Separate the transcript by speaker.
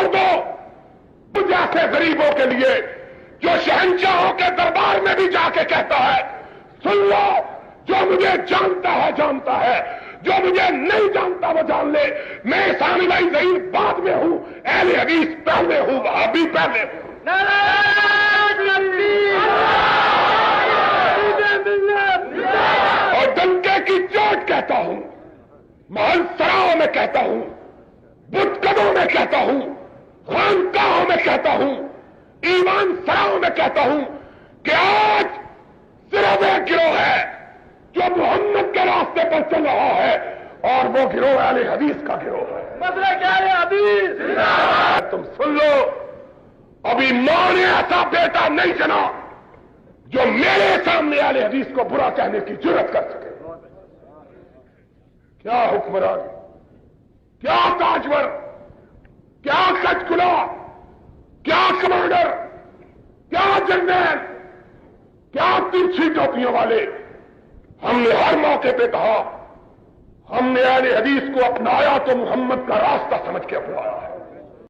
Speaker 1: چھوڑ دو جیسے غریبوں کے لیے جو شہنشاہوں کے دربار میں بھی جا کے کہتا ہے سن لو، جو مجھے جانتا ہے جانتا ہے، جو مجھے نہیں جانتا وہ جان لے، میں ثانی بھائی ظہیر بعد میں ہوں، اہل حدیث پہلے ہوں، وہابی پہلے ہوں۔ اور ڈنکے کی چوٹ کہتا ہوں، محل سراؤں میں کہتا ہوں، بتکدوں میں کہتا ہوں، خانقاہوں میں کہتا ہوں، ایمان سراؤں میں کہتا ہوں کہ آج صرف ایک گروہ ہے جو محمد کے راستے پر چل رہا ہے، اور وہ گروہ اہل حدیث کا گروہ ہے۔
Speaker 2: مسلک اہل حدیث۔
Speaker 1: تم سن لو، ابھی ماں نے ایسا بیٹا نہیں جنا جو میرے سامنے اہل حدیث کو برا کہنے کی جرت کر سکے۔ کیا حکمران، کیا تاجور، کیا کچکلا، کیا کمانڈر، کیا جنرل، کیا ترچھی ٹوپیوں والے، ہم نے ہر موقع پہ کہا ہم نے اہل حدیث کو اپنایا تو محمد کا راستہ سمجھ کے اپنایا ہے۔